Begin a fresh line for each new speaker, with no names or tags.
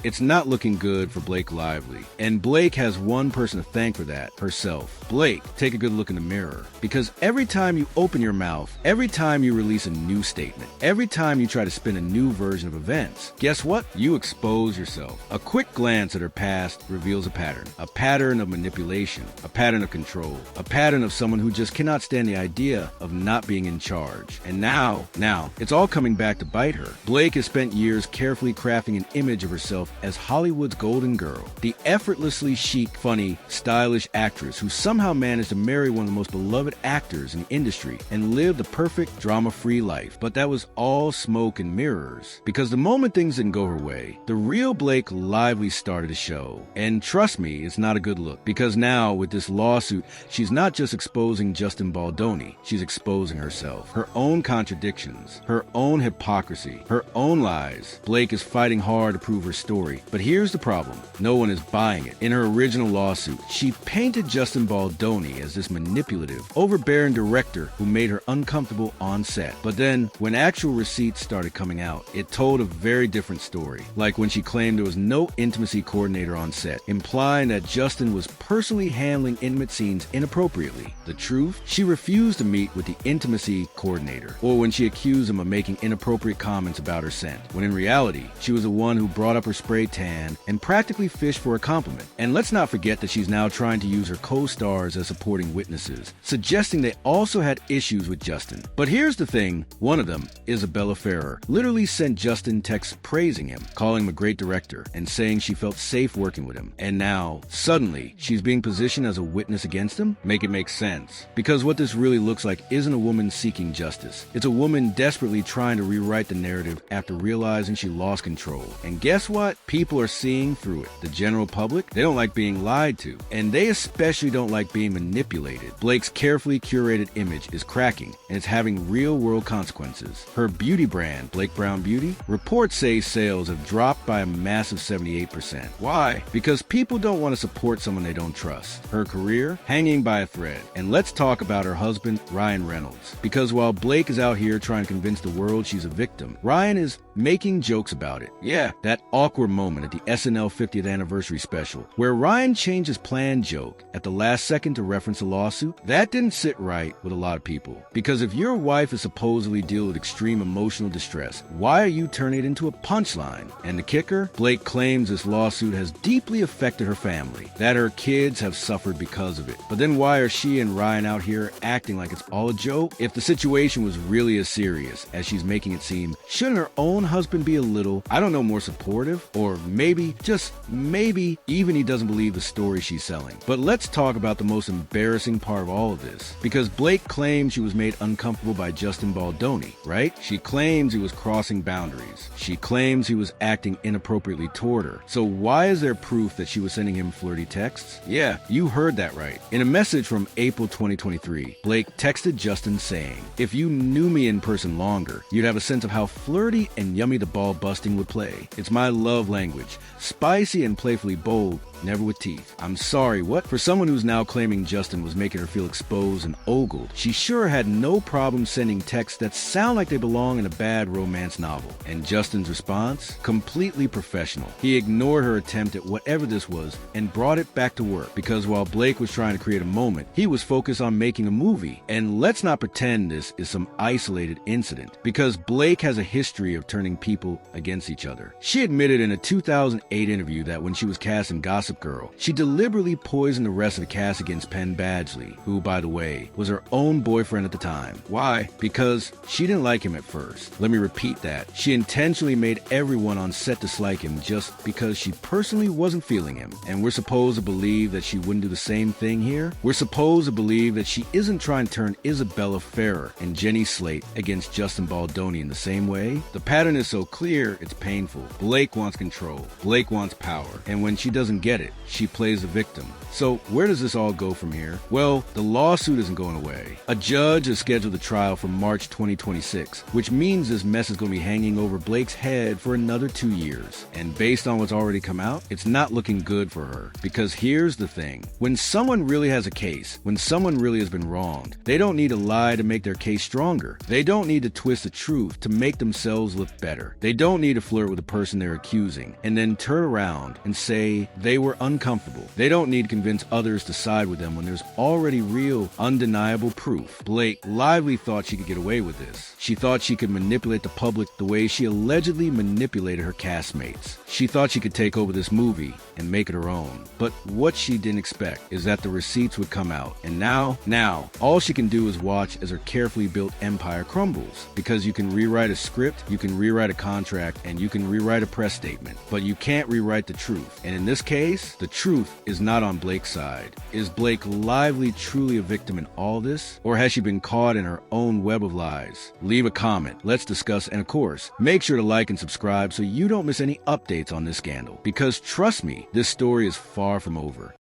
it's not looking good for Blake Lively. And Blake has one person to thank for that, herself. Blake, take a good look in the mirror. Because every time you open your mouth, every time you release a new statement, every time you try to spin a new version of events, guess what? You expose yourself. A quick glance at her past reveals a pattern of manipulation, a pattern of control, a pattern of someone who just cannot stand the idea of not being in charge. And now, it's all coming back to bite her. Blake has spent years carefully crafting an image of herself as Hollywood's golden girl, the effortlessly chic, funny, stylish actress who somehow managed to marry one of the most beloved actors in the industry and live the perfect drama-free life. But that was all smoke and mirrors. Because the moment things didn't go her way, the real Blake Lively started to show. And trust me, it's not a good look. Because now, with this lawsuit, she's not just exposing Justin Baldoni, she's exposing herself. Her own contradictions, her own hypocrisy, her own lies. Blake is fighting hard to prove her story. But here's the problem. No one is buying it. In her original lawsuit, she painted Justin Baldoni as this manipulative, overbearing director who made her uncomfortable on set. But then, when actual receipts started coming out, it told a very different story. Like when she claimed there was no intimacy coordinator on set, implying that Justin was personally handling intimate scenes inappropriately. The truth? She refused to meet with the intimacy coordinator. Or when she accused him of making inappropriate comments about her scent, when in reality, she was the one who brought up her spray tan and practically fished for a compliment. And let's not forget that she's now trying to use her co-stars as supporting witnesses, suggesting they also had issues with Justin. But here's the thing, one of them, Isabella Ferrer, literally sent Justin texts praising him, calling him a great director, and saying she felt safe working with him. And now, suddenly, she's being positioned as a witness against him? Make it make sense. Because what this really looks like isn't a woman seeking justice. It's a woman desperately trying to rewrite the narrative after realizing she lost control. And guess what? People are seeing through it. The general public, they don't like being lied to. And they especially don't like being manipulated. Blake's carefully curated image is cracking, and it's having real-world consequences. Her beauty brand, Blake Brown Beauty, reports say sales have dropped by a massive 78%. Why? Because people don't want to support someone they don't trust. Her career, hanging by a thread. And let's talk about her husband, Ryan Reynolds. Because while Blake is out here trying to convince the world she's a victim, Ryan is making jokes about it. Yeah, that awkward moment at the SNL 50th anniversary special, where Ryan changed his planned joke at the last second to reference a lawsuit, that didn't sit right with a lot of people. Because if your wife is supposedly dealing with extreme emotional distress, why are you turning it into a punchline? And the kicker? Blake claims this lawsuit has deeply affected her family, that her kids have suffered because of it. But then why are she and Ryan out here acting like it's all a joke? If the situation was really as serious as she's making it seem, shouldn't her own husband be a little, I don't know, more supportive? Or maybe, just maybe, even he doesn't believe the story she's selling. But let's talk about the most embarrassing part of all of this. Because Blake claims she was made uncomfortable by Justin Baldoni, right? She claims he was crossing boundaries. She claims he was acting inappropriately toward her. So why is there proof that she was sending him flirty texts? Yeah, you heard that right. In a message from April 2023, Blake texted Justin saying, "If you knew me in person longer, you'd have a sense of how flirty and yummy the ball busting would play. It's my love language, spicy and playfully bold, never with teeth. I'm sorry, what?" For someone who's now claiming Justin was making her feel exposed and ogled, she sure had no problem sending texts that sound like they belong in a bad romance novel. And Justin's response? Completely professional. He ignored her attempt at whatever this was and brought it back to work. Because while Blake was trying to create a moment, he was focused on making a movie. And let's not pretend this is some isolated incident. Because Blake has a history of turning people against each other. She admitted in a 2008 interview that when she was cast in Gossip Girl, she deliberately poisoned the rest of the cast against Penn Badgley, who, by the way, was her own boyfriend at the time. Why? Because she didn't like him at first. Let me repeat that. She intentionally made everyone on set dislike him just because she personally wasn't feeling him. And we're supposed to believe that she wouldn't do the same thing here? We're supposed to believe that she isn't trying to turn Isabella Ferrer and Jenny Slate against Justin Baldoni in the same way? The pattern is so clear, it's painful. Blake wants control. Blake wants power. And when she doesn't get it, she plays the victim. So where does this all go from here? Well, the lawsuit isn't going away. A judge has scheduled the trial for March 2026, which means this mess is going to be hanging over Blake's head for another 2 years. And based on what's already come out, it's not looking good for her. Because here's the thing. When someone really has a case, when someone really has been wronged, they don't need to lie to make their case stronger. They don't need to twist the truth to make themselves look better. They don't need to flirt with the person they're accusing and then turn around and say they were uncomfortable. They don't need to convince others to side with them when there's already real, undeniable proof. Blake Lively thought she could get away with this. She thought she could manipulate the public the way she allegedly manipulated her castmates. She thought she could take over this movie and make it her own. But what she didn't expect is that the receipts would come out. And now, all she can do is watch as her carefully built empire crumbles. Because you can rewrite a script, you can rewrite a contract, and you can rewrite a press statement. But you can't rewrite the truth. And in this case, the truth is not on Blake's side. Is Blake Lively truly a victim in all this? Or has she been caught in her own web of lies? Leave a comment, let's discuss, and of course, make sure to like and subscribe so you don't miss any updates on this scandal. Because trust me, this story is far from over.